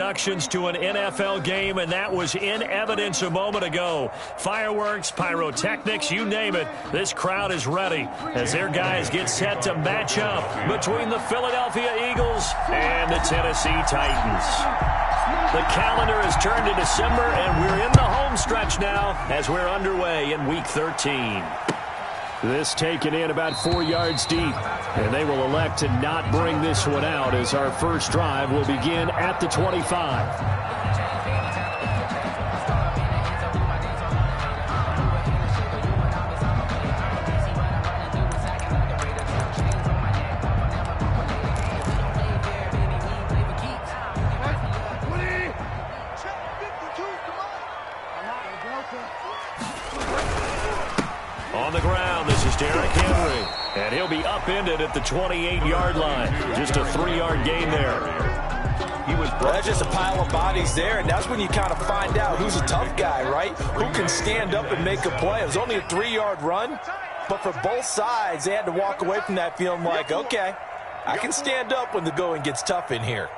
Introductions to an NFL game, and that was in evidence a moment ago. Fireworks, pyrotechnics, you name it. This crowd is ready as their guys get set to match up between the Philadelphia Eagles and the Tennessee Titans. The calendar has turned to December, and we're in the home stretch now as we're underway in Week 13. This taken in about 4 yards deep, and they will elect to not bring this one out as our first drive will begin at the 25. On the ground, this is Derrick Henry, and he'll be upended at the 28-yard line. Just a 3-yard gain there. That's just a pile of bodies there, and that's when you kind of find out who's a tough guy, right? Who can stand up and make a play. It was only a 3-yard run, but for both sides, they had to walk away from that feeling like, okay, I can stand up when the going gets tough in here.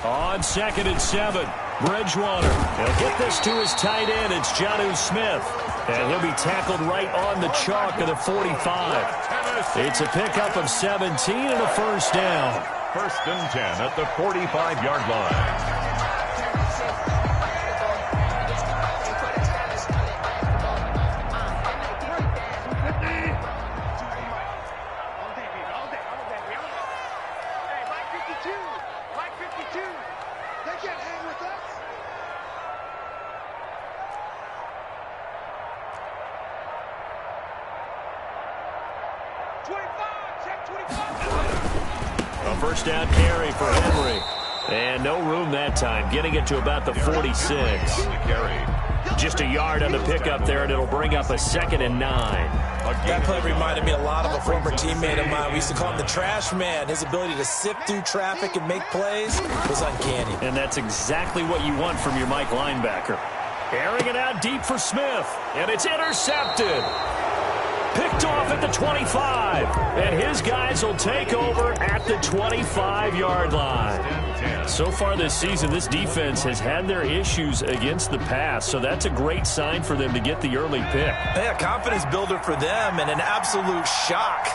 On 2nd and 7, Bridgewater. He'll get this to his tight end. It's Jonnu Smith. And he'll be tackled right on the chalk of the 45. It's a pickup of 17 and a first down. 1st and 10 at the 45-yard line. A first down carry for Henry. And no room that time, getting it to about the 46. Just a yard on the pickup there, and it'll bring up a 2nd and 9. That play reminded me a lot of a former teammate of mine. We used to call him the trash man. His ability to sift through traffic and make plays was uncanny. And that's exactly what you want from your Mike linebacker. Airing it out deep for Smith, and it's intercepted. Picked off at the 25, and his guys will take over at the 25-yard line. So far this season, this defense has had their issues against the pass, so that's a great sign for them to get the early pick. Yeah, confidence builder for them and an absolute shock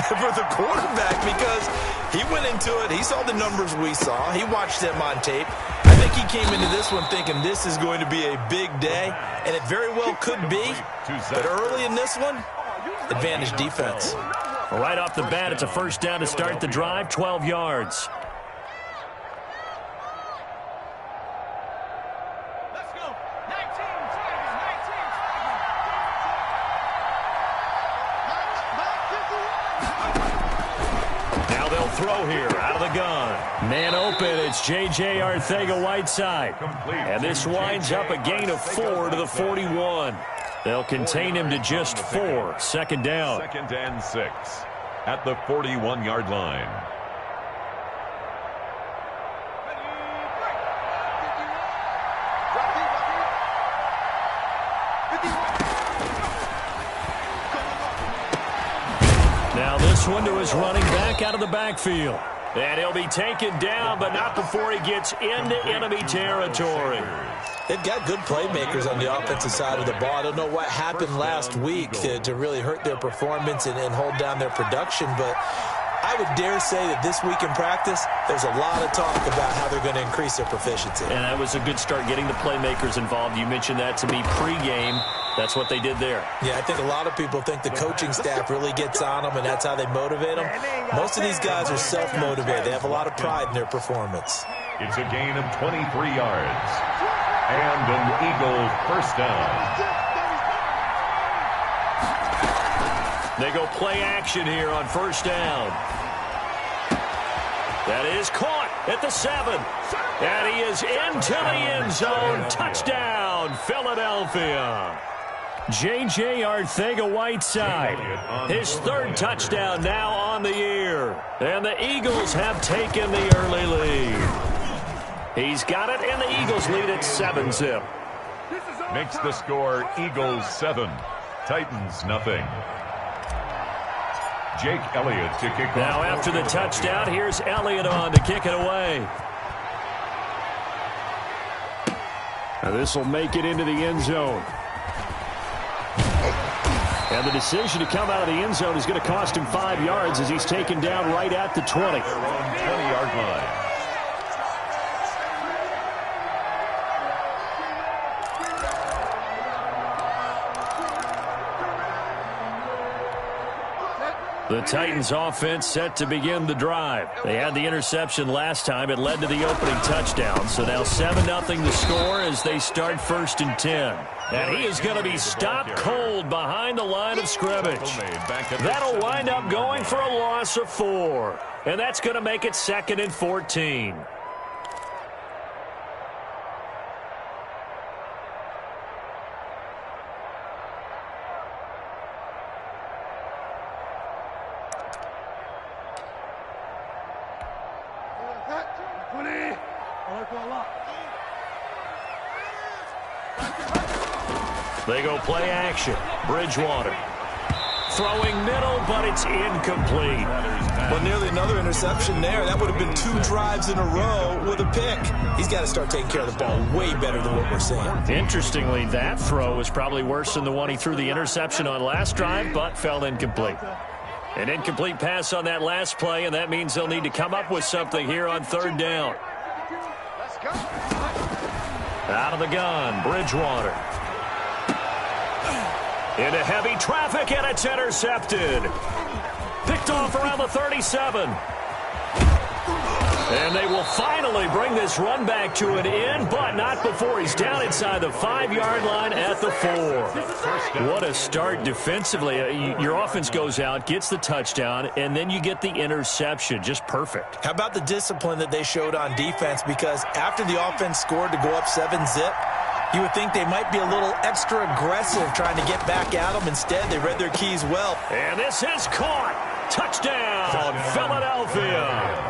for the quarterback because he went into it. He saw the numbers we saw. He watched them on tape. I think he came into this one thinking this is going to be a big day, and it very well could be. But early in this one, advantage defense. Right off the bat, it's a first down to start the drive, 12 yards. Let's go. 19, 19. Now they'll throw here out of the gun. Man open, it's J.J. Arcega-Whiteside. And this winds up a gain of 4 to the 41. They'll contain him to just 4. 2nd down. 2nd and 6 at the 41-yard line. Now this one to his running back out of the backfield. And he'll be taken down, but not before he gets into enemy territory. They've got good playmakers on the offensive side of the ball. I don't know what happened last week to really hurt their performance and hold down their production, but I would dare say that this week in practice, there's a lot of talk about how they're going to increase their proficiency. And that was a good start getting the playmakers involved. You mentioned that to me pregame. That's what they did there. Yeah, I think a lot of people think the coaching staff really gets on them, and that's how they motivate them. Most of these guys are self-motivated. They have a lot of pride in their performance. It's a gain of 23 yards. And an Eagle first down. They go play action here on first down. That is caught at the 7. And he is into the end zone. Touchdown, Philadelphia. J.J. Arcega-Whiteside, his 3rd touchdown now on the year. And the Eagles have taken the early lead. He's got it, and the Eagles lead at 7-zip. Makes the score Eagles 7, Titans nothing. Jake Elliott to kick off. Now after the touchdown, here's Elliott on to kick it away. Now this will make it into the end zone. And the decision to come out of the end zone is going to cost him 5 yards as he's taken down right at the 20. Their own 20-yard line. The Titans offense set to begin the drive. They had the interception last time. It led to the opening touchdown. So now 7-0 the score as they start 1st and 10. And he is going to be stopped cold behind the line of scrimmage. That'll wind up going for a loss of 4. And that's going to make it 2nd and 14. They go play action. Bridgewater. Throwing middle, but it's incomplete. Well, nearly another interception there. That would have been 2 drives in a row with a pick. He's got to start taking care of the ball way better than what we're seeing. Interestingly, that throw was probably worse than the one he threw the interception on last drive, but fell incomplete. An incomplete pass on that last play, and that means they'll need to come up with something here on 3rd down. Out of the gun, Bridgewater. Into heavy traffic, and it's intercepted. Picked off around the 37. And they will finally bring this run back to an end, but not before he's down inside the 5-yard line at the 4. What a start defensively. Your offense goes out, gets the touchdown, and then you get the interception. Just perfect. How about the discipline that they showed on defense? Because after the offense scored to go up 7-zip, you would think they might be a little extra aggressive trying to get back at them. Instead, they read their keys well. And this is caught. Touchdown, Philadelphia.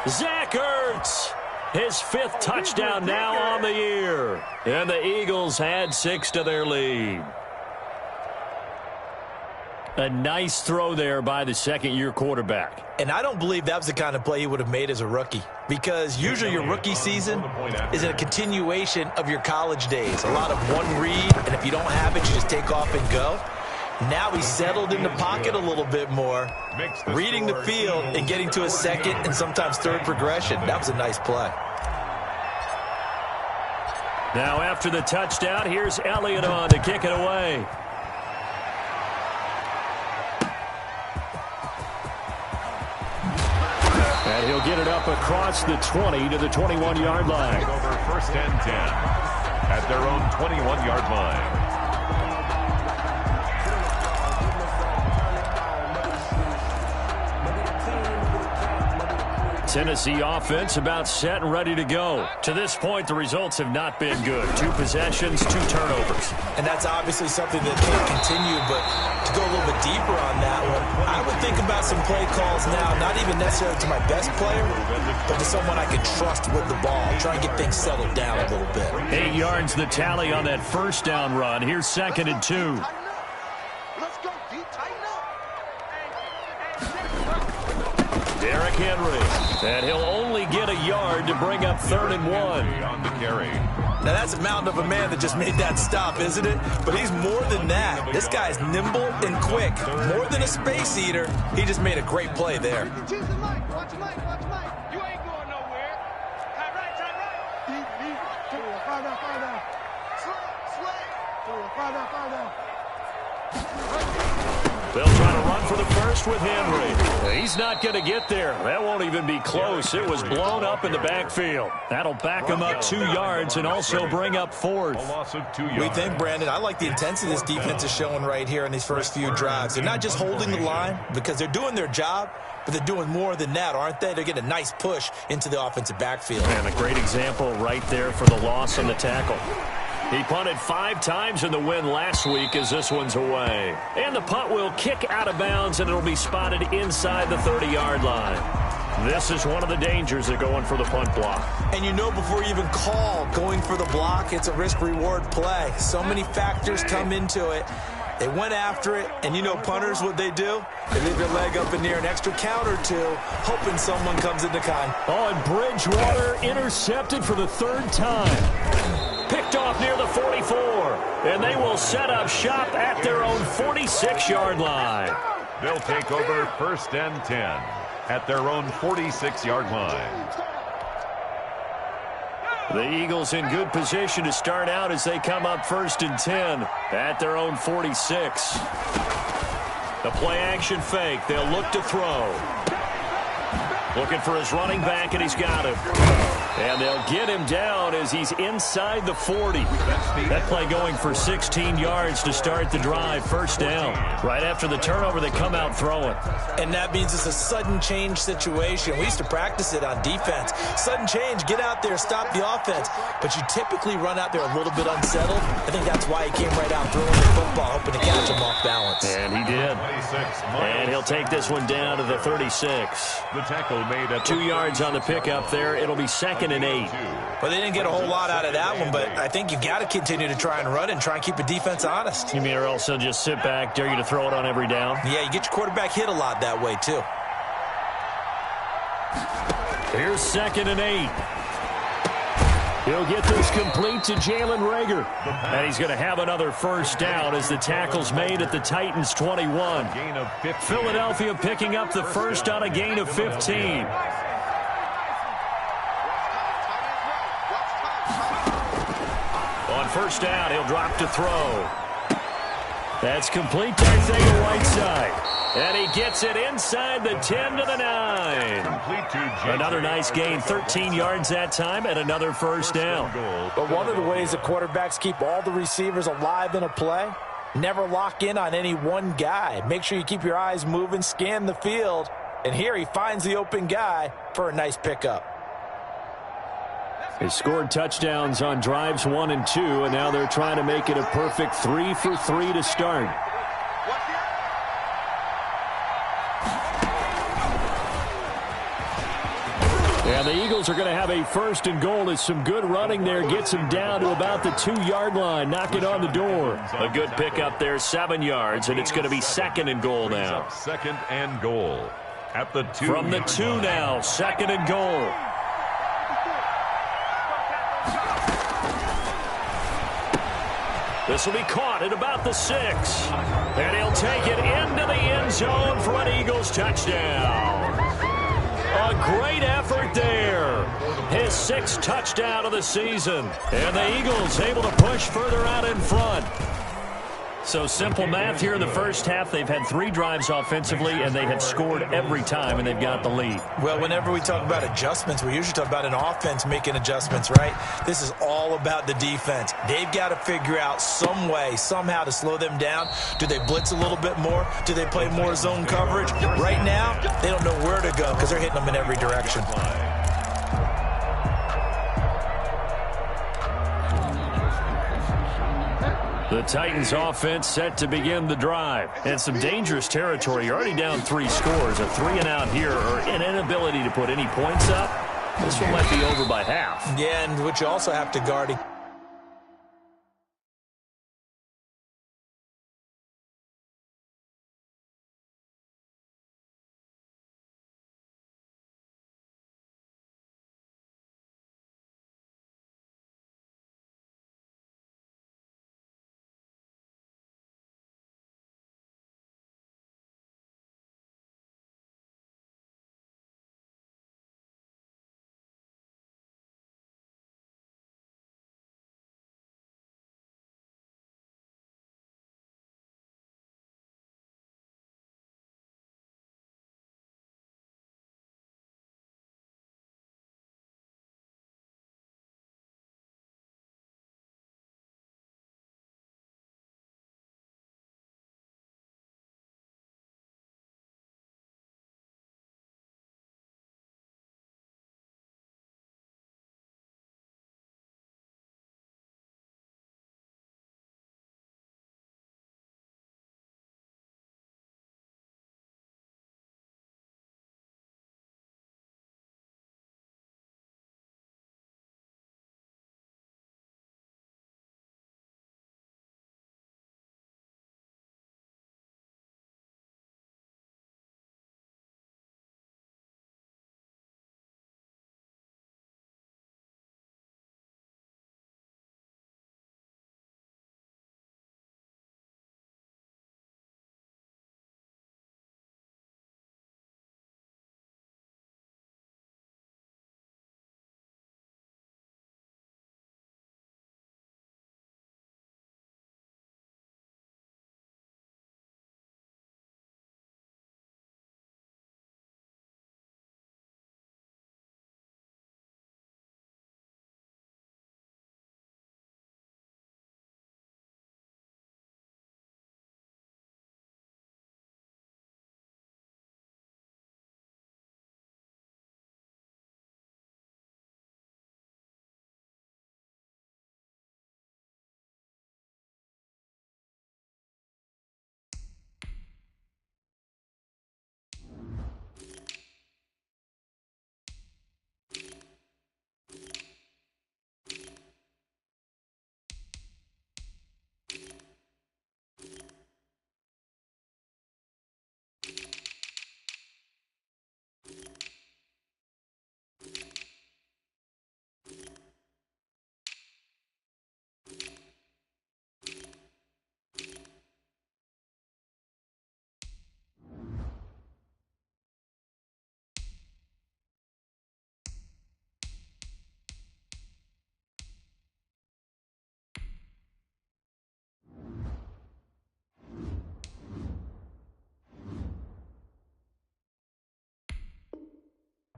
Zach Ertz, his 5th touchdown now on the year. And the Eagles add 6 to their lead. A nice throw there by the 2nd-year quarterback. And I don't believe that was the kind of play he would have made as a rookie, because usually your rookie season is a continuation of your college days. A lot of one read, and if you don't have it, you just take off and go. Now he's settled in the pocket a little bit more, reading the field and getting to a 2nd and sometimes 3rd progression. That was a nice play. Now after the touchdown, here's Elliott on to kick it away. And he'll get it up across the 20 to the 21-yard line. Over 1st and 10 at their own 21-yard line. Tennessee offense about set and ready to go. To this point, the results have not been good. 2 possessions, 2 turnovers. And that's obviously something that can't continue, but to go a little bit deeper on that one, I would think about some play calls now, not even necessarily to my best player, but to someone I can trust with the ball. Try and get things settled down a little bit. 8 yards the tally on that 1st down run. Here's 2nd and 2. Derrick Henry. And he'll only get a yard to bring up 3rd and 1. On the carry. Now, that's a mountain of a man that just made that stop, isn't it? But he's more than that. This guy's nimble and quick. More than a space eater. He just made a great play there. Watch your mic, watch your mic. You ain't going nowhere. Tight right. Easy. Find out. Slay. Find out. They'll try to run for the first with Henry. He's not going to get there. That won't even be close. It was blown up in the backfield. That'll back him up 2 yards and also bring up 4th. A loss of 2 yards. We think, Brandon, I like the intensity this defense is showing right here in these first few drives. They're not just holding the line because they're doing their job, but they're doing more than that, aren't they? They're getting a nice push into the offensive backfield. And a great example right there for the loss on the tackle. He punted 5 times in the win last week as this one's away. And the punt will kick out of bounds, and it'll be spotted inside the 30-yard line. This is one of the dangers of going for the punt block. And you know before you even call going for the block, it's a risk-reward play. So many factors come into it. They went after it, and you know punters, what they do? They leave their leg up in the air an extra count or two, hoping someone comes into contact. Oh, and Bridgewater intercepted for the third time. Picked off near the 44, and they will set up shop at their own 46-yard line. They'll take over 1st and 10 at their own 46-yard line. The Eagles in good position to start out as they come up 1st and 10 at their own 46. The play action fake. They'll look to throw. Looking for his running back, and he's got him. And they'll get him down as he's inside the 40. That play going for 16 yards to start the drive. 1st down. Right after the turnover, they come out throwing. And that means it's a sudden change situation. We used to practice it on defense. Sudden change, get out there, stop the offense. But you typically run out there a little bit unsettled. I think that's why he came right out throwing the football, hoping to catch him off balance. And he did. And he'll take this one down to the 36. The tackle made at 2 yards on the pickup there. It'll be 2nd and 8. Well, they didn't get a whole lot out of that one, but I think you got to continue to try and run and try and keep the defense honest. You mean or else they'll just sit back, dare you to throw it on every down? Yeah, you get your quarterback hit a lot that way, too. Here's 2nd and 8. He'll get this complete to Jalen Reagor. And he's going to have another 1st down as the tackle's made at the Titans' 21. Philadelphia picking up the 1st on a gain of 15. On 1st down, he'll drop to throw. That's complete to Isaiah Whiteside. And he gets it inside the 10 to the 9. Another nice gain, 13 yards that time, and another 1st down. But one of the ways that quarterbacks keep all the receivers alive in a play, never lock in on any one guy. Make sure you keep your eyes moving, scan the field. And here he finds the open guy for a nice pickup. They scored touchdowns on drives 1 and 2, and now they're trying to make it a perfect 3 for 3 to start. And the Eagles are going to have a 1st and goal as some good running there gets him down to about the 2-yard line. Knock it on the door. A good pickup there, 7 yards, and it's going to be 2nd and goal now. 2nd and goal at the 2. From the 2 now, 2nd and goal. This will be caught at about the 6. And he'll take it into the end zone for an Eagles touchdown. A great effort there. His 6th touchdown of the season. And the Eagles able to push further out in front. So simple math here in the 1st half. They've had 3 drives offensively, and they have scored every time, and they've got the lead. Well, whenever we talk about adjustments, we usually talk about an offense making adjustments, right? This is all about the defense. They've got to figure out some way, somehow to slow them down. Do they blitz a little bit more? Do they play more zone coverage? Right now, they don't know where to go because they're hitting them in every direction. The Titans offense set to begin the drive. And some dangerous territory. You're already down 3 scores. A 3-and-out here or an inability to put any points up. This one might be over by half. Yeah, and what you also have to guard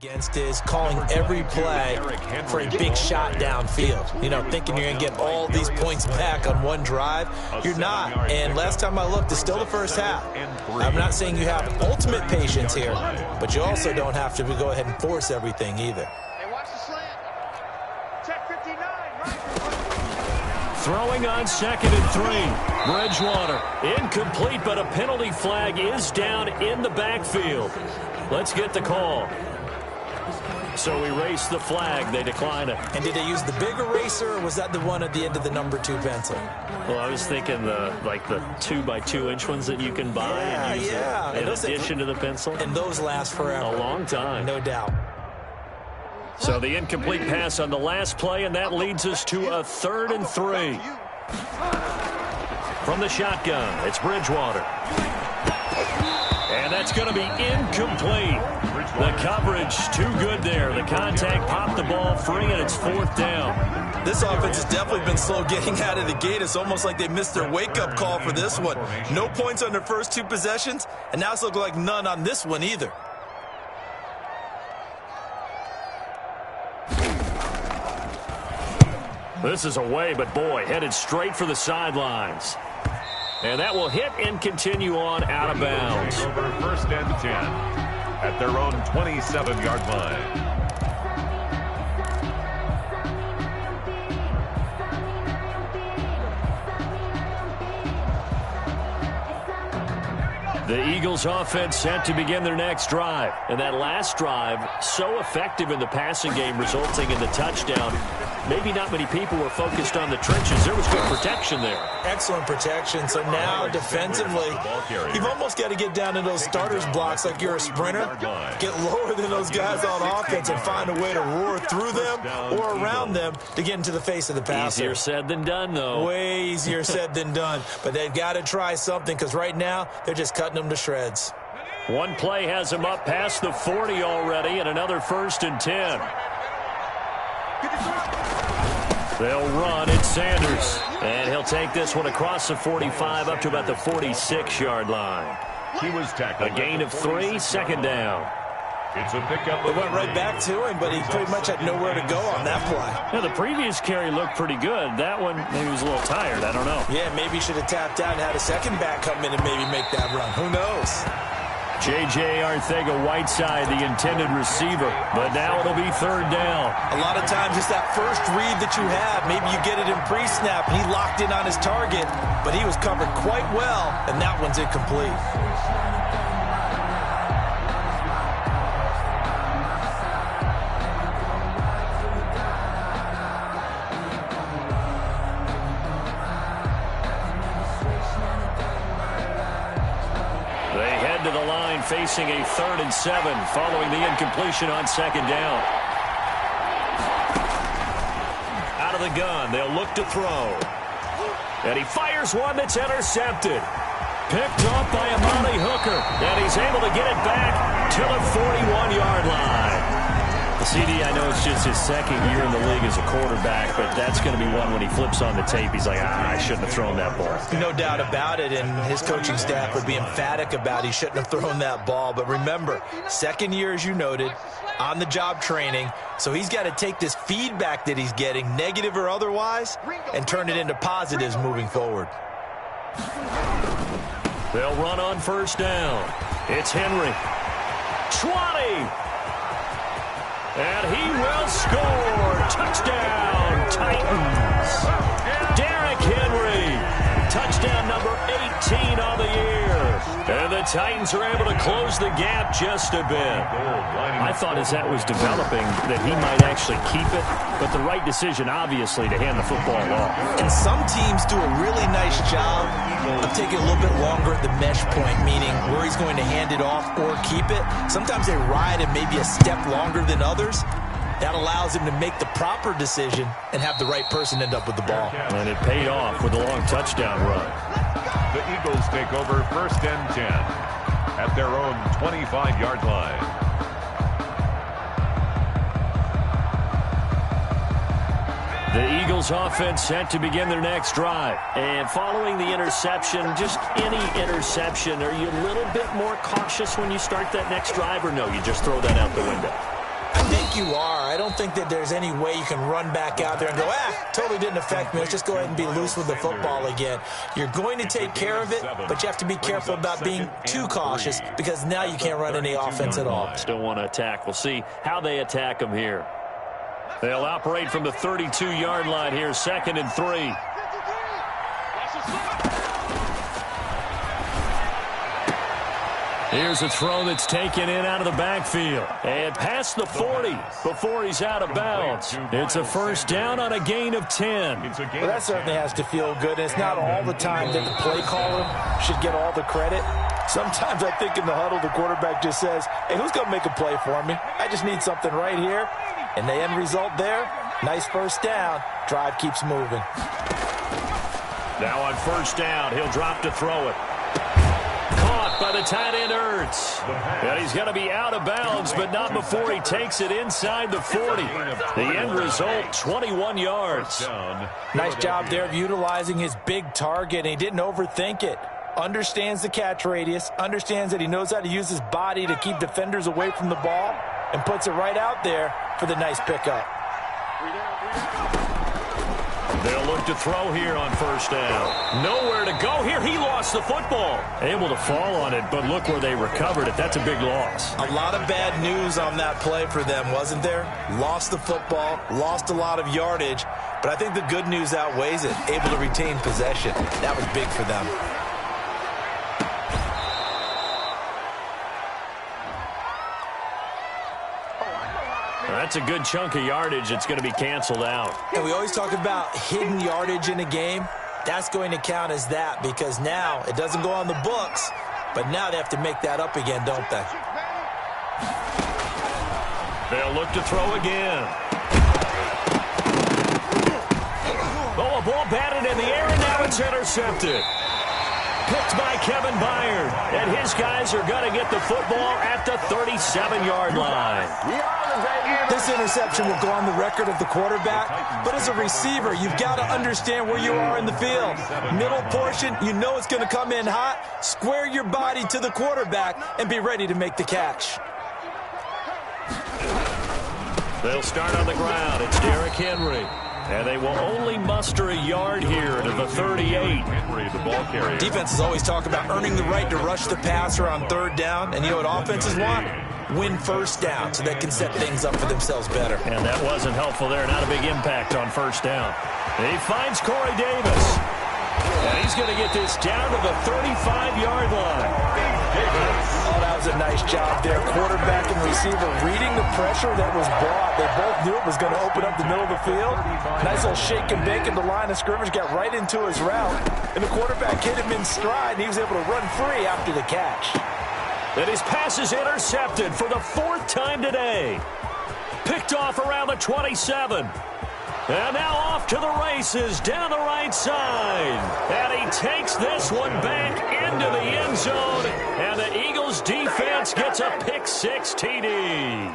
Against is calling every play for a big shot downfield. You know, thinking you're going to get all these points back on one drive. You're not. And last time I looked, it's still the first half. I'm not saying you have ultimate patience here, but you also don't have to go ahead and force everything either. Hey, watch the slant. Check 59, right? Throwing on 2nd and 3. Bridgewater incomplete, but a penalty flag is down in the backfield. Let's get the call. So we race the flag. They decline it. And did they use the big eraser, or was that the one at the end of the number 2 pencil? Well, I was thinking the 2x2-inch ones that you can buy and use in addition to the pencil. And those last forever. A long time. No doubt. So the incomplete pass on the last play, and that leads us to a 3rd and 3. From the shotgun, it's Bridgewater. And that's going to be incomplete. The coverage too good there. The contact popped the ball free, and it's 4th down. This offense has definitely been slow getting out of the gate. It's almost like they missed their wake-up call for this one. No points on their first 2 possessions, and now it's looking like none on this one either. This is away, but boy, headed straight for the sidelines. And that will hit and continue on out of bounds. Over 1st and 10 at their own 27-yard line. The Eagles offense set to begin their next drive. And that last drive, so effective in the passing game, resulting in the touchdown. Maybe not many people were focused on the trenches. There was good protection there. Excellent protection. So now defensively, you've almost got to get down to those starters blocks like you're a sprinter. Get lower than those guys on offense and find a way to roar through them or around them to get into the face of the passer. Easier said than done, though. Way easier said than done. But they've got to try something because right now they're just cutting them to shreds. One play has them up past the 40 already, and another 1st and 10. They'll run. It's Sanders. And he'll take this one across the 45 up to about the 46-yard line. He was tackled. A gain of 3, 2nd down. It's a pickup. It went right back to him, but he pretty much had nowhere to go on that play. Yeah, the previous carry looked pretty good. That one, maybe he was a little tired. I don't know. Yeah, maybe he should have tapped out and had a second back come in and maybe make that run. Who knows? J.J. Arcega-Whiteside, the intended receiver, but now it'll be 3rd down. A lot of times it's that first read that you have. Maybe you get it in pre-snap, and he locked in on his target, but he was covered quite well, and that one's incomplete. To the line facing a 3rd and 7 following the incompletion on 2nd down. Out of the gun, they'll look to throw. And he fires one that's intercepted. Picked off by Amani Hooker. And he's able to get it back to the 41-yard line. The CD, I know it's just his 2nd year in the league as a quarterback, but that's going to be one when he flips on the tape. He's like, I shouldn't have thrown that ball. No doubt about it, and his coaching staff would be emphatic about he shouldn't have thrown that ball. But remember, 2nd year, as you noted, on-the-job training, so he's got to take this feedback that he's getting, negative or otherwise, and turn it into positives moving forward. They'll run on 1st down. It's Henry. 20. And he will score. Touchdown, Titans. Derrick Henry. Touchdown number 18 on the year. And the Titans are able to close the gap just a bit. I thought as that was developing that he might actually keep it, but the right decision, obviously, to hand the football off. And some teams do a really nice job of taking a little bit longer at the mesh point, meaning where he's going to hand it off or keep it. Sometimes they ride it maybe a step longer than others. That allows him to make the proper decision and have the right person end up with the ball. And it paid off with a long touchdown run. The Eagles take over 1st and 10 at their own 25-yard line. The Eagles offense set to begin their next drive. And following the interception, just any interception, are you a little bit more cautious when you start that next drive, or no, you just throw that out the window? I think you are. I don't think that there's any way you can run back out there and go, totally didn't affect me. Let's just go ahead and be loose with the football again. You're going to take care of it, but you have to be careful about being too cautious because now you can't run any offense at all. Still want to attack. We'll see how they attack them here. They'll operate from the 32-yard line here, 2nd and 3. Here's a throw that's taken in out of the backfield. And past the 40 before he's out of bounds. It's a first down on a gain of 10. Well, that certainly has to feel good. It's not all the time that the play caller should get all the credit. Sometimes I think in the huddle, the quarterback just says, hey, who's going to make a play for me? I just need something right here. And the end result there, nice first down. Drive keeps moving. Now on first down, he'll drop to throw it. Caught by the tight end, Ertz. And he's going to be out of bounds, but not before he takes it inside the 40. The end result, 21 yards. Nice job there of utilizing his big target. He didn't overthink it. Understands the catch radius, understands that he knows how to use his body to keep defenders away from the ball, and puts it right out there for the nice pickup. They'll look to throw here on first down. Nowhere to go here. He lost the football. Able to fall on it, but look where they recovered it. That's a big loss. A lot of bad news on that play for them, wasn't there? Lost the football, lost a lot of yardage, but I think the good news outweighs it. Able to retain possession. That was big for them. That's a good chunk of yardage. It's going to be canceled out. And we always talk about hidden yardage in a game. That's going to count as that because now it doesn't go on the books, but now they have to make that up again, don't they? They'll look to throw again. Oh, a ball batted in the air, and now it's intercepted. Picked by Kevin Byard, and his guys are going to get the football at the 37-yard line. This interception will go on the record of the quarterback, but as a receiver, you've got to understand where you are in the field. Middle portion, you know it's going to come in hot. Square your body to the quarterback and be ready to make the catch. They'll start on the ground. It's Derrick Henry. And they will only muster a yard here to the 38. Henry, the ball carrier. Defenses always talk about earning the right to rush the passer on third down. And you know what offenses want? Win first down so they can set things up for themselves better. And that wasn't helpful there. Not a big impact on first down. And he finds Corey Davis. And he's going to get this down to the 35-yard line. Oh, that was a nice job there. Quarterback and receiver reading the pressure that was brought. They both knew it was going to open up the middle of the field. Nice little shake and bake in the line of scrimmage. Got right into his route. And the quarterback hit him in stride, and he was able to run free after the catch. And his pass is intercepted for the 4th time today. Picked off around the 27. And now off to the races down the right side. And he takes this one back into the end zone. And the Eagles defense gets a pick-6 TD.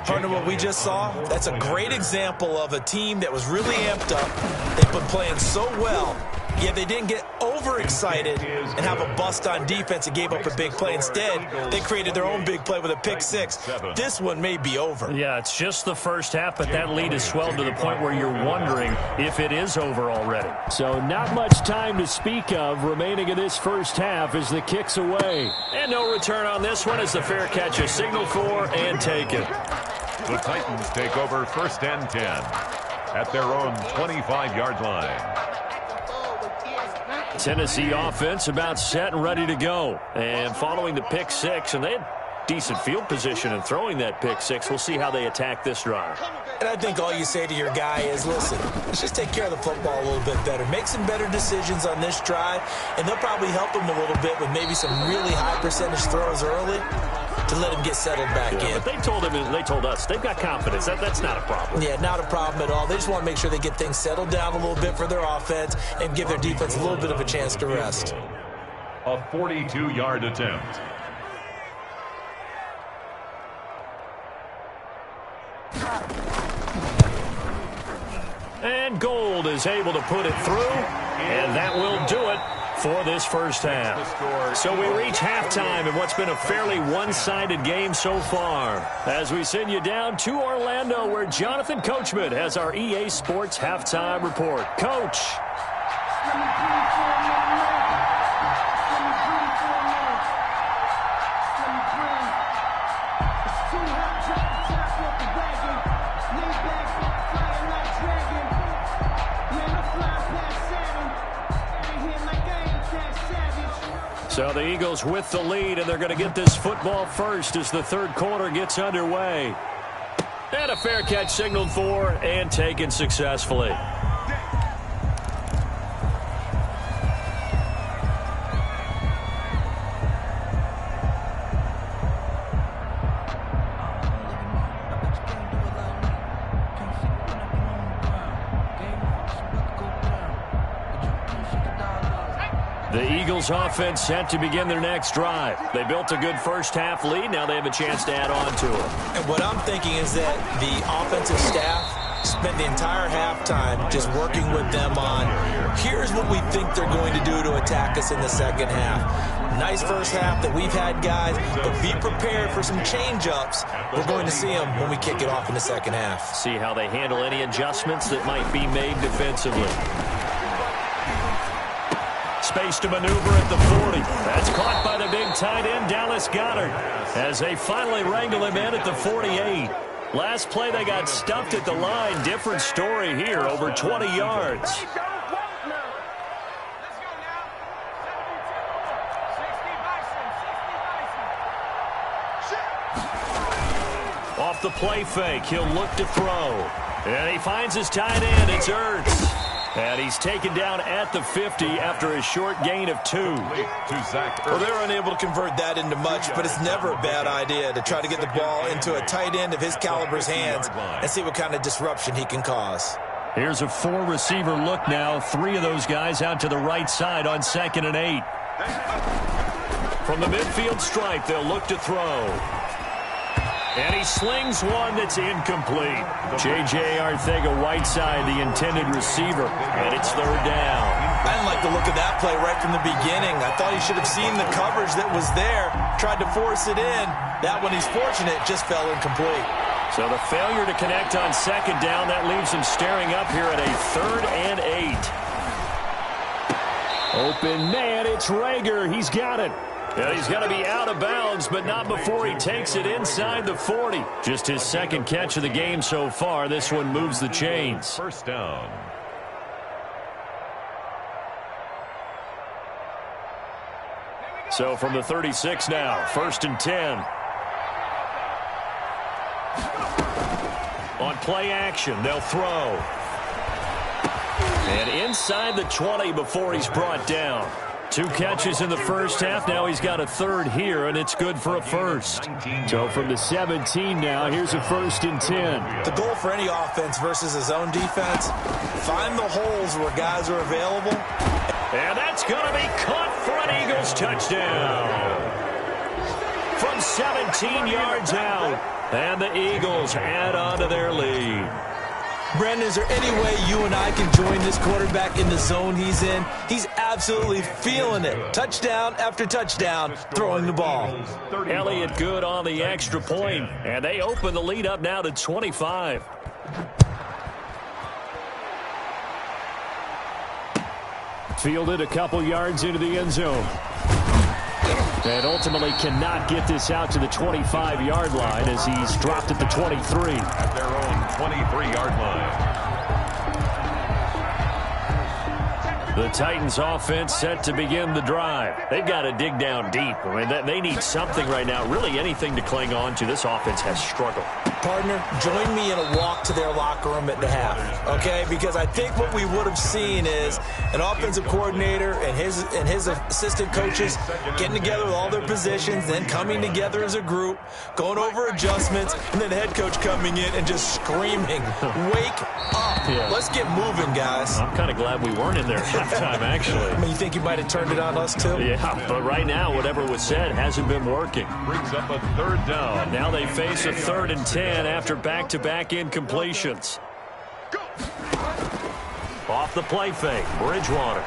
Partner, what we just saw, that's a great example of a team that was really amped up. They've been playing so well, yet they didn't get overexcited and have a bust on defense and gave up a big play. Instead, they created their own big play with a pick-6. This one may be over. Yeah, it's just the first half, but that lead has swelled to the point where you're wondering if it is over already. So not much time to speak of remaining in this first half as the kick's away. And no return on this one as the fair catch is signaled for and taken. The Titans take over 1st and 10 at their own 25-yard line. Tennessee offense about set and ready to go. And following the pick-6, and they had decent field position in throwing that pick-6. We'll see how they attack this drive. And I think all you say to your guy is, listen, let's just take care of the football a little bit better. Make some better decisions on this drive, and they'll probably help him a little bit with maybe some really high percentage throws early to let him get settled back in. But they told him, they told us, they've got confidence. That's not a problem. Yeah, not a problem at all. They just want to make sure they get things settled down a little bit for their offense and give their defense a little bit of a chance to rest. A 42-yard attempt. And Gold is able to put it through, and that will do it for this first half. So we reach halftime in what's been a fairly one-sided game so far. As we send you down to Orlando, where Jonathan Coachman has our EA Sports halftime report. Coach. So the Eagles with the lead, and they're going to get this football first as the third quarter gets underway. And a fair catch signaled for and taken successfully. The Eagles offense set to begin their next drive. They built a good first half lead. Now they have a chance to add on to it. And what I'm thinking is that the offensive staff spent the entire halftime just working with them on, here's what we think they're going to do to attack us in the second half. Nice first half that we've had, guys, but be prepared for some change-ups. We're going to see them when we kick it off in the second half. See how they handle any adjustments that might be made defensively. Space to maneuver at the 40. That's caught by the big tight end, Dallas Goedert, as they finally wrangle him in at the 48. Last play, they got stuffed at the line. Different story here, over 20 yards. Off the play fake, he'll look to throw. And he finds his tight end, it's Ertz. And he's taken down at the 50 after a short gain of 2. Well, they're unable to convert that into much, but it's never a bad idea to try to get the ball into a tight end of his caliber's hands and see what kind of disruption he can cause. Here's a 4-receiver look now. 3 of those guys out to the right side on 2nd and 8. From the midfield stripe, they'll look to throw. And he slings one that's incomplete. J.J. Arcega-Whiteside, the intended receiver, and it's 3rd down. I didn't like the look of that play right from the beginning. I thought he should have seen the coverage that was there, tried to force it in. That one, he's fortunate, just fell incomplete. So the failure to connect on 2nd down, that leaves him staring up here at a 3rd and 8. Open man, it's Rager. He's got it. Yeah, he's got to be out of bounds, but not before he takes it inside the 40. Just his 2nd catch of the game so far. This one moves the chains. First down. So from the 36 now, 1st and 10. On play action, they'll throw. And inside the 20 before he's brought down. 2 catches in the first half. Now he's got a 3rd here, and it's good for a 1st. So from the 17 now, here's a 1st and 10. The goal for any offense versus his own defense, find the holes where guys are available. And that's going to be caught for an Eagles touchdown. From 17 yards out, and the Eagles add on to their lead. Brandon, is there any way you and I can join this quarterback in the zone he's in? He's absolutely feeling it. Touchdown after touchdown, throwing the ball. Elliott good on the extra point, and they open the lead up now to 25. Fielded a couple yards into the end zone. And ultimately cannot get this out to the 25-yard line as he's dropped at the 23. At their own 23-yard line. The Titans offense set to begin the drive. They've got to dig down deep. I mean, they need something right now, really anything to cling on to. This offense has struggled. Partner, join me in a walk to their locker room at the half, okay? Because I think what we would have seen is an offensive coordinator and his assistant coaches getting together with all their positions, then coming together as a group, going over adjustments, and then the head coach coming in and just screaming, wake up. Yeah. Let's get moving, guys. I'm kind of glad we weren't in there at halftime, actually. I mean, you think you might have turned it on us, too? Yeah, but right now, whatever was said hasn't been working. Brings up a 3rd down. Now they face a 3rd and 10 after back-to-back incompletions. Off the play fake, Bridgewater.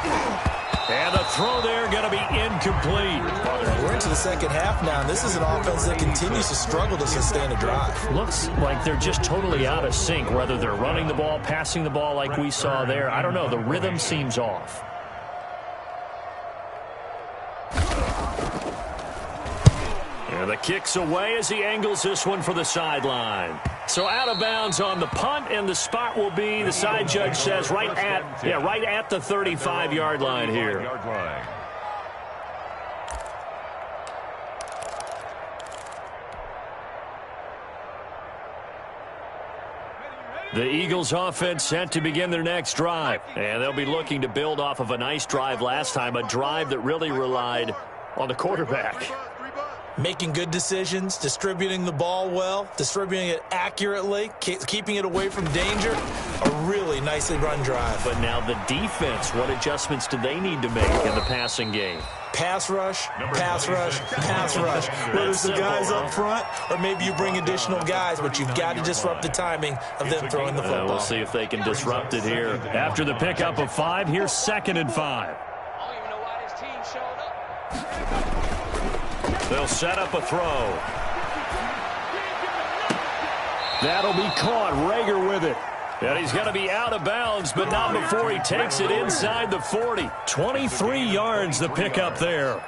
And the throw there going to be incomplete. We're into the second half now, and this is an offense that continues to struggle to sustain a drive. Looks like they're just totally out of sync, whether they're running the ball, passing the ball like we saw there. I don't know. The rhythm seems off. And the kick's away as he angles this one for the sideline. So out of bounds on the punt, and the spot will be, the side judge says, right at the 35-yard line here. The Eagles offense set to begin their next drive. And they'll be looking to build off of a nice drive last time, a drive that really relied on the quarterback. Making good decisions, distributing the ball well, distributing it accurately, keeping it away from danger. A really nicely run drive. But now the defense, what adjustments do they need to make in the passing game? Pass rush, pass rush, pass rush. Whether it's the guys up front or maybe you bring additional guys, but you've got to disrupt the timing of them throwing the football. We'll see if they can disrupt it here. After the pickup of 5, here's 2nd and 5. I don't even know why this team showed up. They'll set up a throw. That'll be caught. Rager with it. And he's going to be out of bounds, but not before he takes it inside the 40. 23 yards the pickup there.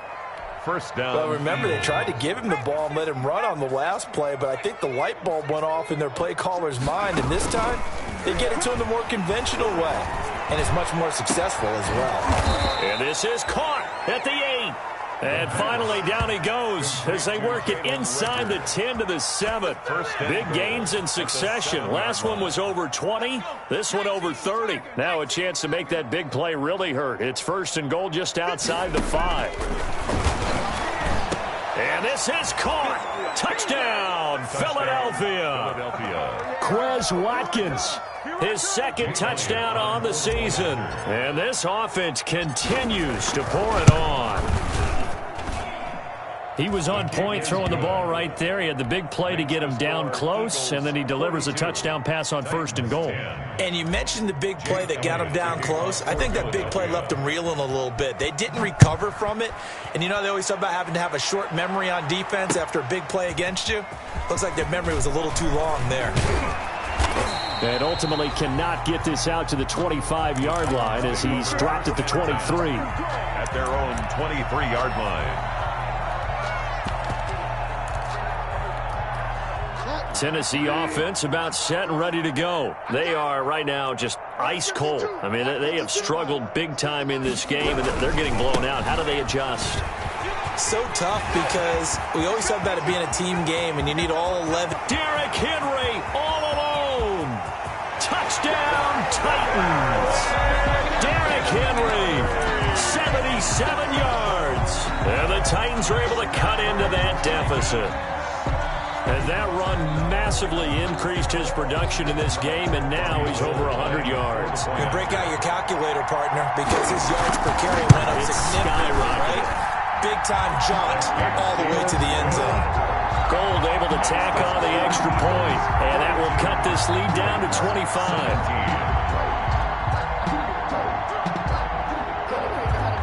First down. Well, remember, they tried to give him the ball and let him run on the last play, but I think the light bulb went off in their play caller's mind, and this time they get it to him the more conventional way, and it's much more successful as well. And this is caught at the 8. And finally, down he goes as they work it inside the 10 to the 7. Big gains in succession. Last one was over 20. This one over 30. Now a chance to make that big play really hurt. It's 1st and goal just outside the 5. And this is caught. Touchdown, Philadelphia. Quez Watkins, his 2nd touchdown on the season. And this offense continues to pour it on. He was on point throwing the ball right there. He had the big play to get him down close, and then he delivers a touchdown pass on 1st and goal. And you mentioned the big play that got him down close. I think that big play left him reeling a little bit. They didn't recover from it. And, you know, they always talk about having to have a short memory on defense after a big play against you. Looks like their memory was a little too long there. And ultimately cannot get this out to the 25-yard line as he's dropped at the 23. At their own 23-yard line. Tennessee offense about set and ready to go. They are right now just ice cold. I mean, they have struggled big time in this game, and they're getting blown out. How do they adjust? So tough because we always talk about it being a team game, and you need all 11. Derrick Henry all alone. Touchdown, Titans. Derrick Henry, 77 yards. And the Titans are able to cut into that deficit. And that run massively increased his production in this game, and now he's over 100 yards. You break out your calculator, partner, because his yards per carry went up significantly, right? Big-time jaunt all the way to the end zone. Gold able to tack on the extra point, and that will cut this lead down to 25.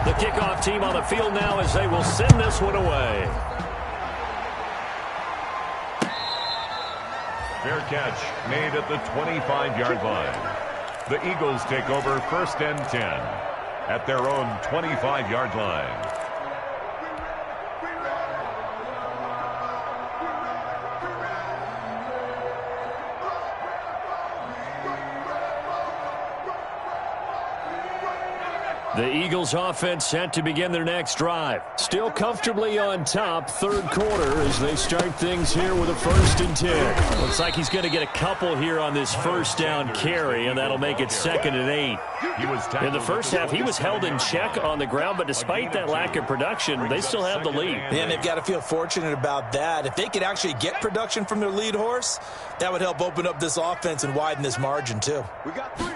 The kickoff team on the field now as they will send this one away. Fair catch made at the 25-yard line. The Eagles take over 1st and 10 at their own 25-yard line. The Eagles offense set to begin their next drive. Still comfortably on top, 3rd quarter as they start things here with a 1st and 10. Looks like he's going to get a couple here on this 1st down carry, and that'll make it 2nd and 8. In the first half, he was held in check on the ground, but despite that lack of production, they still have the lead. And they've got to feel fortunate about that. If they could actually get production from their lead horse, that would help open up this offense and widen this margin too. We got 3.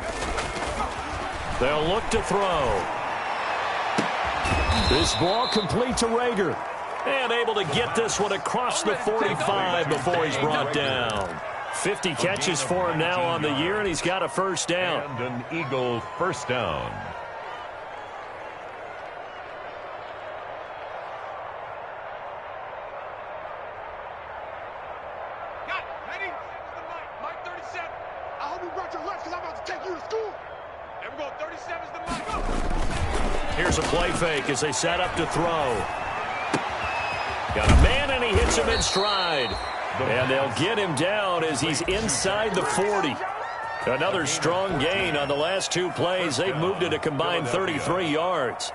They'll look to throw. This ball complete to Rager. And able to get this one across the 45 before he's brought down. 50 catches for him now on the year, and he's got a 1st down. And an Eagle 1st down. left because I'm about to take you to school. And we're going 37's the mic. Go. Here's a play fake as they set up to throw. Got a man, and he hits him in stride. And they'll get him down as he's inside the 40. Another strong gain on the last two plays. They've moved it a combined 33 yards.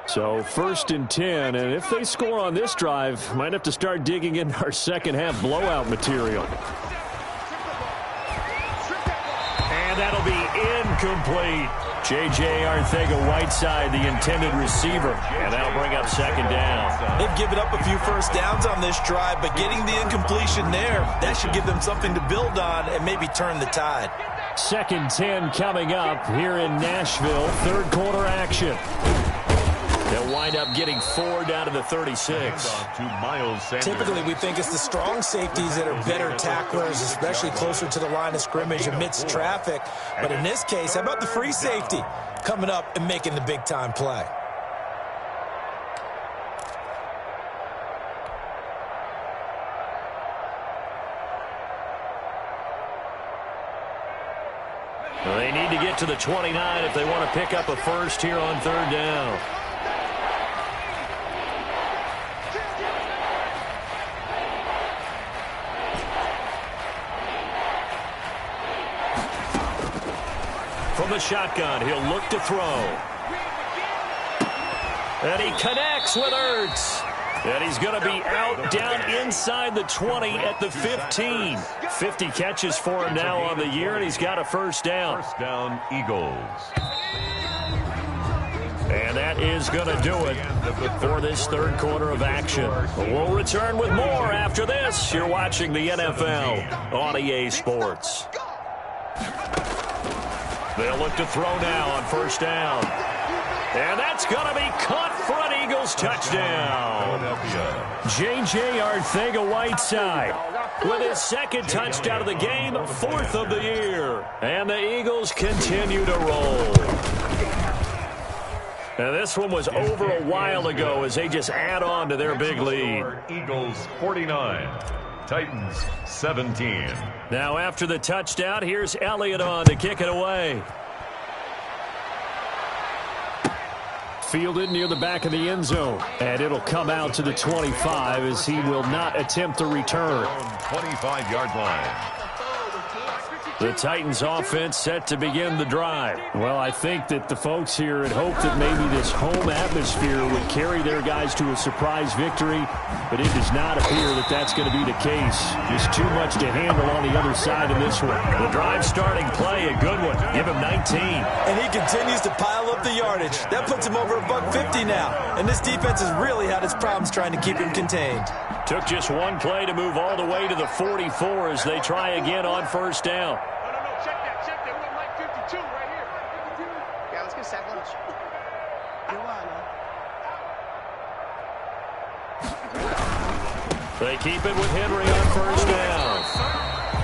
So 1st and 10, and if they score on this drive, might have to start digging in our second half blowout material. And that'll be incomplete. J.J. Arcega-Whiteside, the intended receiver, and that'll bring up second down. They've given up a few first downs on this drive, but getting the incompletion there, that should give them something to build on and maybe turn the tide. 2nd 10 coming up here in Nashville. Third quarter action. They'll wind up getting 4 down to the 36. Typically, we think it's the strong safeties that are better tacklers, especially closer to the line of scrimmage amidst traffic. But in this case, how about the free safety coming up and making the big-time play? Well, they need to get to the 29 if they want to pick up a first here on 3rd down. From the shotgun, he'll look to throw. And he connects with Ertz. And he's going to be out down inside the 20 at the 15. 50 catches for him now on the year, and he's got a first down. First down, Eagles. And that is going to do it for this third quarter of action. We'll return with more after this. You're watching the NFL on EA Sports. They'll look to throw now on first down. And that's going to be caught for an Eagles touchdown. J.J. Arcega-Whiteside with his second touchdown of the game, 4th of the year. And the Eagles continue to roll. Now this one was over a while ago as they just add on to their big lead. Eagles 49, Titans 17. Now after the touchdown, here's Elliott on to kick it away. Fielded near the back of the end zone. And it'll come out to the 25 as he will not attempt to return. 25-yard line. The Titans offense set to begin the drive. Well, I think that the folks here had hoped that maybe this home atmosphere would carry their guys to a surprise victory, but it does not appear that that's going to be the case. Just too much to handle on the other side of this one. The drive starting play, a good one. Give him 19. And he continues to pile up the yardage. That puts him over $150 now. And this defense has really had its problems trying to keep him contained. Took just one play to move all the way to the 44 as they try again on first down. No, check that. We got Mike 52 right here. Yeah, let's get sack lunch. Get wild, They keep it with Henry on first down.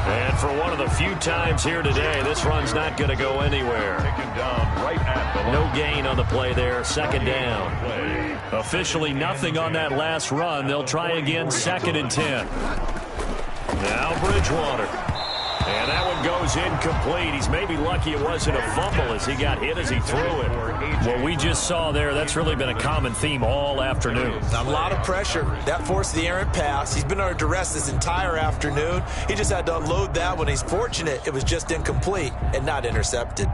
And for one of the few times here today, this run's not going to go anywhere. Taken down right at the No gain on the play there, second down. Officially nothing on that last run. They'll try again, 2nd and 10. Now Bridgewater. And that one goes incomplete. He's maybe lucky it wasn't a fumble as he got hit as he threw it. What we just saw there, that's really been a common theme all afternoon. A lot of pressure. That forced the errant pass. He's been under duress this entire afternoon. He just had to unload that one. He's fortunate it was just incomplete and not intercepted.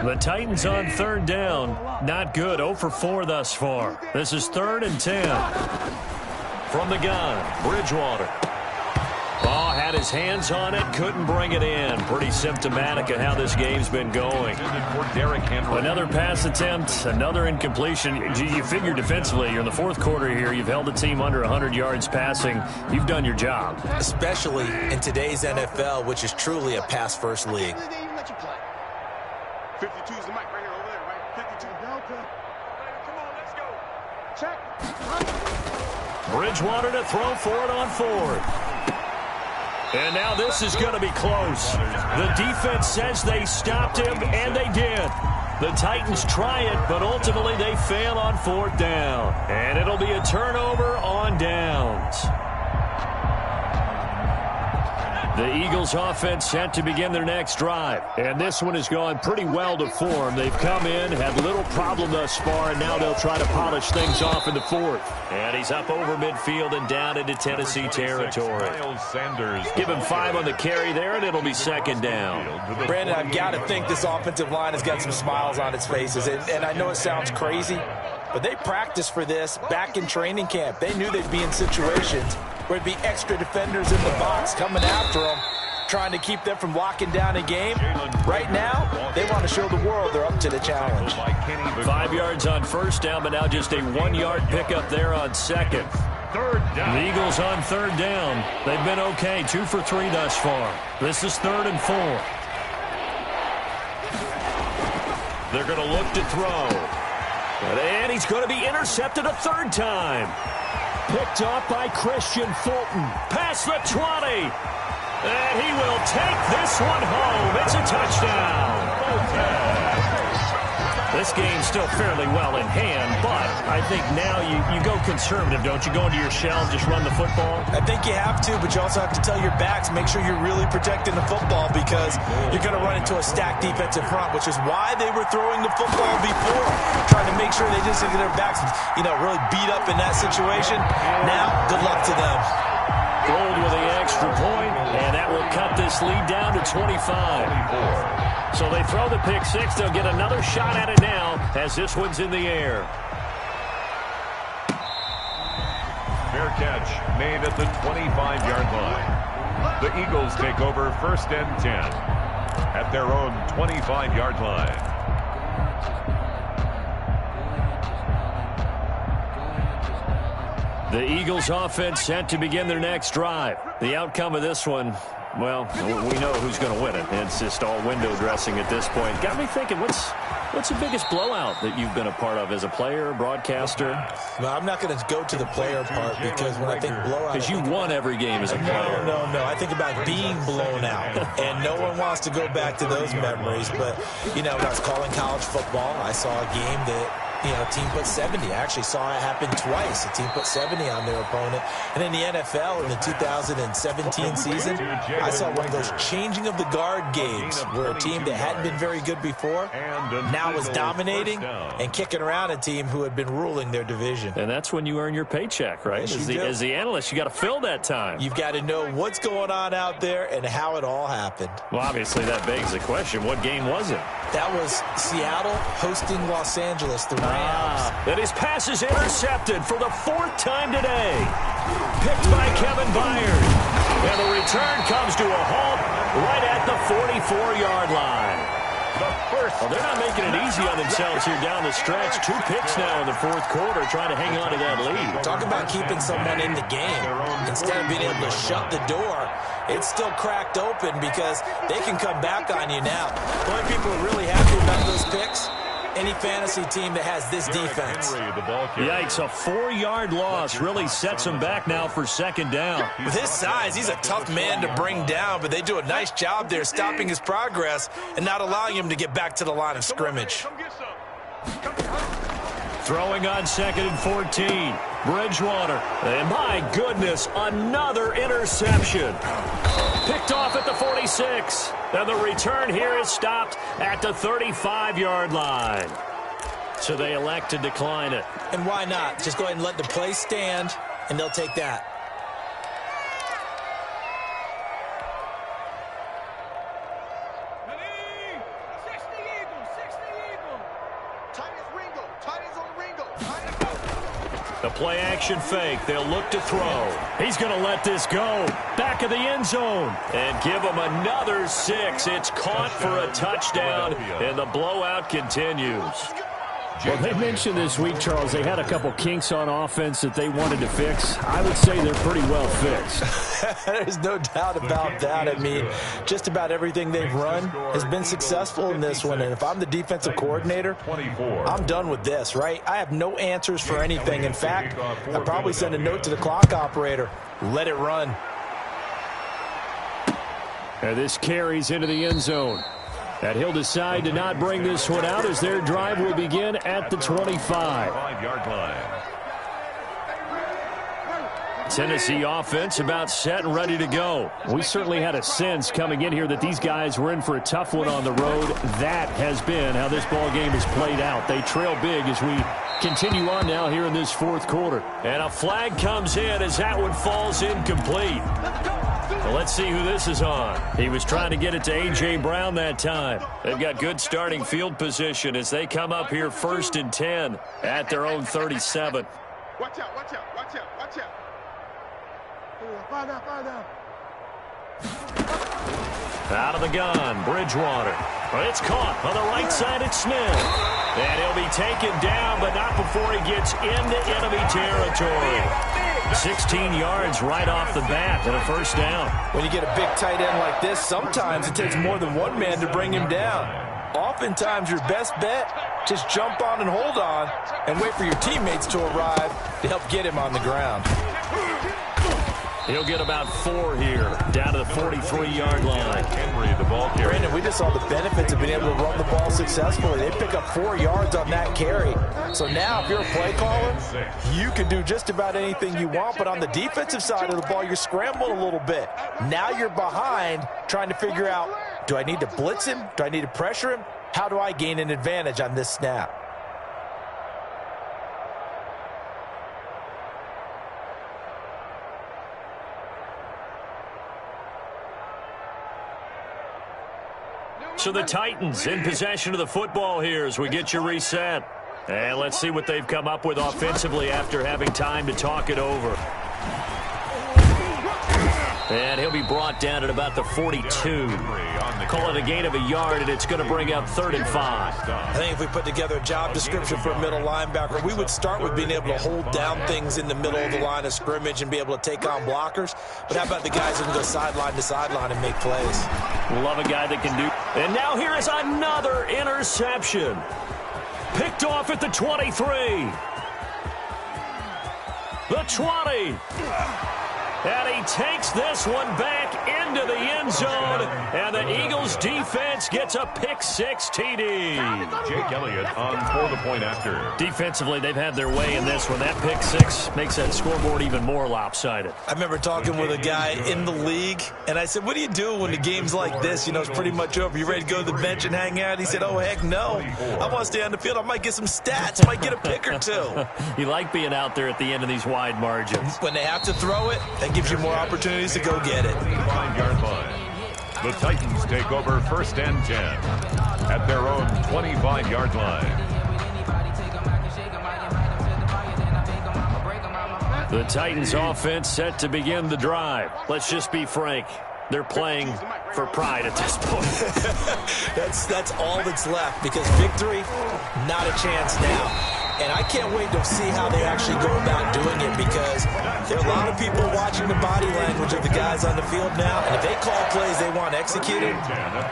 The Titans on third down. Not good. 0 for 4 thus far. This is 3rd and 10. From the gun, Bridgewater. Oh, had his hands on it, couldn't bring it in. Pretty symptomatic of how this game's been going. Another pass attempt, another incompletion. You figure defensively, you're in the 4th quarter here. You've held the team under 100 yards passing. You've done your job. Especially in today's NFL, which is truly a pass-first league. 52 is the mic right here over there, right? 52. Delta. Come on, let's go. Check. Bridgewater to throw for it on 4th. And now this is going to be close. The defense says they stopped him, and they did. The Titans try it, but ultimately they fail on 4th down. And it'll be a turnover on downs. The Eagles offense set to begin their next drive. And this one has gone pretty well to form. They've come in, had little problem thus far, and now they'll try to polish things off in the 4th. And he's up over midfield and down into Tennessee territory. Give him 5 on the carry there, and it'll be 2nd down. Brandon, I've got to think this offensive line has got some smiles on its faces. And I know it sounds crazy, but they practiced for this back in training camp. They knew they'd be in situations where it'd be extra defenders in the box coming after them, trying to keep them from locking down a game. Right now, they want to show the world they're up to the challenge. 5 yards on 1st down, but now just a 1-yard pickup there on 2nd. The Eagles on 3rd down. They've been okay, 2 for 3 thus far. This is 3rd and 4. They're going to look to throw. And he's going to be intercepted a 3rd time. Picked off by Christian Fulton. Past the 20. And he will take this one home. It's a touchdown. This game's still fairly well in hand, but I think now you go conservative, don't you? Go into your shell and just run the football? I think you have to, but you also have to tell your backs, make sure you're really protecting the football because you're going to run into a stacked defensive front, which is why they were throwing the football before, trying to make sure they just get their backs, really beat up in that situation. Now, good luck to them. Rolled with the extra point, and that will cut this lead down to 25. So they throw the pick 6. They'll get another shot at it now as this one's in the air. Fair catch made at the 25-yard line. The Eagles take over 1st and 10 at their own 25-yard line. The Eagles offense set to begin their next drive. The outcome of this one, well, we know who's going to win it. It's just all window dressing at this point. Got me thinking, what's the biggest blowout that you've been a part of as a player, broadcaster? Well, I'm not going to go to the player part because when I think blowout... Because you won every game as a player. No. I think about being blown out. And no one wants to go back to those memories. But, when I was calling college football, I saw a game that... a team put 70. I actually saw it happen twice. A team put 70 on their opponent. And in the NFL, in the 2017 season, I saw one of those changing of the guard games where a team that hadn't been very good before now was dominating and kicking around a team who had been ruling their division. And that's when you earn your paycheck, right? Yes, as the analyst, you got to fill that time. You've got to know what's going on out there and how it all happened. Well, obviously, that begs the question, what game was it? That was Seattle hosting Los Angeles, the Rams. And his pass is intercepted for the 4th time today. Picked by Kevin Byard. And the return comes to a halt right at the 44-yard line. Well, they're not making it easy on themselves here down the stretch. 2 picks now in the 4th quarter, trying to hang on to that lead. Talk about keeping someone in the game. Instead of being able to shut the door, it's still cracked open because they can come back on you now. The only people who are really happy about those picks, any fantasy team that has this defense. Yikes, a 4-yard loss really sets him back now for 2nd down. With his size, he's a tough man to bring down, but they do a nice job there stopping his progress and not allowing him to get back to the line of scrimmage. Throwing on 2nd and 14. Bridgewater. And my goodness, another interception. Picked off at the 46. And the return here is stopped at the 35-yard line. So they elect to decline it. And why not? Just go ahead and let the play stand, and they'll take that. The play-action fake. They'll look to throw. He's going to let this go. Back of the end zone. And give him another 6. It's caught for a touchdown, and the blowout continues. Well, they mentioned this week, Charles, they had a couple kinks on offense that they wanted to fix. I would say they're pretty well fixed. There's no doubt about that. I mean, just about everything they've run has been successful in this one. And if I'm the defensive coordinator, I'm done with this, right? I have no answers for anything. In fact, I'd probably send a note to the clock operator. Let it run. And this carries into the end zone. And he'll decide to not bring this one out as their drive will begin at the 25. 5-yard line. Tennessee offense about set and ready to go. We certainly had a sense coming in here that these guys were in for a tough one on the road. That has been how this ball game has played out. They trail big as we continue on now here in this fourth quarter. And a flag comes in as that one falls incomplete. Well, let's see who this is on. He was trying to get it to A.J. Brown that time. They've got good starting field position as they come up here 1st and 10 at their own 37. Watch out, watch out, watch out, watch out. Fall down. Out of the gun, Bridgewater. But it's caught on the right side at Smith. And he'll be taken down, but not before he gets into enemy territory. 16 yards right off the bat and a first down. When you get a big tight end like this, sometimes it takes more than one man to bring him down. Oftentimes, your best bet, just jump on and hold on and wait for your teammates to arrive to help get him on the ground. He'll get about 4 here, down to the 43-yard line. Henry, the ball carrier. Brandon, we just saw the benefits of being able to run the ball successfully. They pick up 4 yards on that carry. So now, if you're a play caller, you can do just about anything you want. But on the defensive side of the ball, you're scrambling a little bit. Now you're behind trying to figure out, do I need to blitz him? Do I need to pressure him? How do I gain an advantage on this snap? So the Titans in possession of the football here as we get you reset. And let's see what they've come up with offensively after having time to talk it over. And he'll be brought down at about the 42. Call it a gain of a yard, and it's going to bring up 3rd and 5. I think if we put together a job description for a middle linebacker, we would start with being able to hold down things in the middle of the line of scrimmage and be able to take on blockers. But how about the guys who can go sideline to sideline and make plays? Love a guy that can do. And now here is another interception. Picked off at the 23. The 20. And he takes this one back into the end zone. And the Eagles defense gets a pick-6 TD. Jake Elliott on for the point after. Defensively, they've had their way in this one. That pick-6 makes that scoreboard even more lopsided. I remember talking with a guy in the league, and I said, what do you do when the game's like this? You know, it's pretty much over. You ready to go to the bench and hang out? He said, oh, heck no. I want to stay on the field. I might get some stats. Might get a pick or two. You like being out there at the end of these wide margins. When they have to throw it, that gives you more opportunities to go get it. 5-yard line. The Titans take over 1st and 10 at their own 25-yard line. The Titans offense set to begin the drive. Let's just be frank. They're playing for pride at this point. That's all that's left, because victory, not a chance now. And I can't wait to see how they actually go about doing it, because there are a lot of people watching the body language of the guys on the field now. And if they call plays they want executed,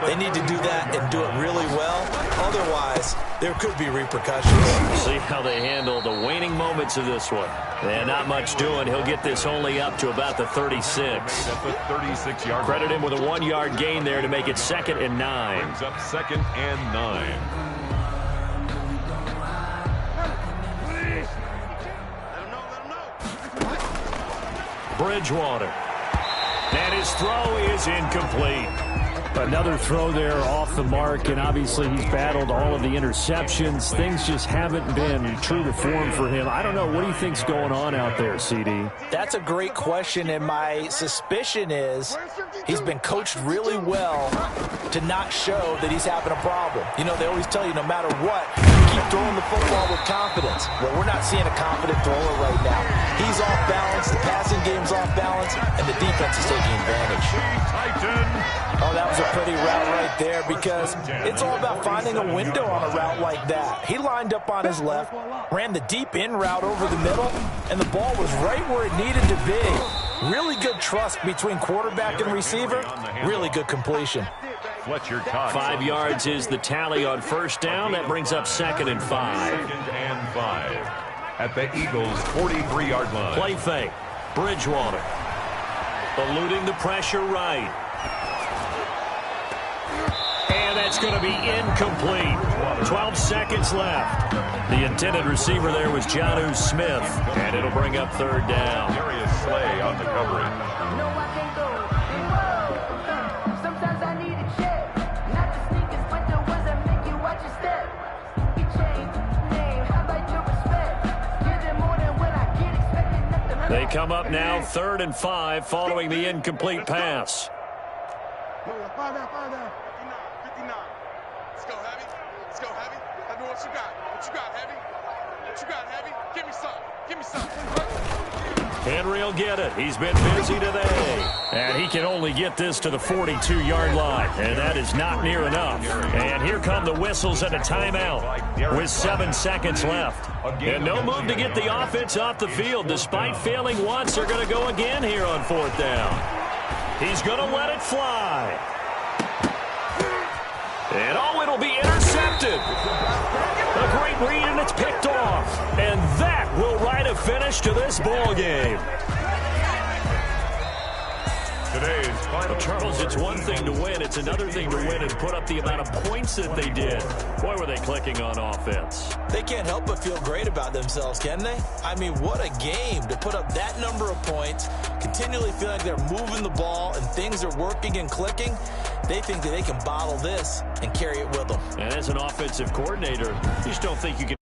they need to do that and do it really well. Otherwise, there could be repercussions. See how they handle the waning moments of this one. And not much doing. He'll get this only up to about the 36. At the 36-yard. Credit him with a 1-yard gain there to make it 2nd and 9. Brings up 2nd and 9. Bridgewater. And his throw is incomplete. Another throw there off the mark, and obviously he's battled all of the interceptions. Things just haven't been true to form for him. I don't know. What do you think's going on out there, CD? That's a great question, and my suspicion is he's been coached really well to not show that he's having a problem. You know, they always tell you no matter what, keep throwing the football with confidence. Well, we're not seeing a confident thrower right now. He's off balance, the passing game's off balance, and the defense is taking advantage. Oh, that was a pretty route right there, because it's all about finding a window on a route like that. He lined up on his left, ran the deep in route over the middle, and the ball was right where it needed to be. Really good trust between quarterback and receiver. Really good completion. 5 yards is the tally on 1st down. That brings up 2nd and 5. 2nd and 5 at the Eagles' 43-yard line. Play fake. Bridgewater. Eluding the pressure right. And that's going to be incomplete. 12 seconds left. The intended receiver there was Jonnu Smith, and it'll bring up third down. Darius Slay on the coverage. No, I can't go. Sometimes I need a check. Not the sneakers, but the ones that make you watch your step. You change name, how about your respect? Give them more than what I get, expecting nothing. They come up now 3rd and 5 following the incomplete pass. Fire down. 59. Let's go, Heavy. Let's go, Heavy. Tell me what you got. What you got, Heavy? What you got, Heavy? Give me some. Give me some. Henry will get it. He's been busy today. And he can only get this to the 42-yard line. And that is not near enough. And here come the whistles and a timeout with 7 seconds left. And no move to get the offense off the field. Despite failing once, they're going to go again here on 4th down. He's going to let it fly. And it'll be intercepted. A great read, and it's picked off. And that will write a finish to this ball game. Today's final. Charles, it's one thing to win. It's another thing to win and put up the amount of points that they did. Boy, were they clicking on offense. They can't help but feel great about themselves, can they? I mean, what a game to put up that number of points, continually feel like they're moving the ball and things are working and clicking. They think that they can bottle this and carry it with them. And as an offensive coordinator, you just don't think you can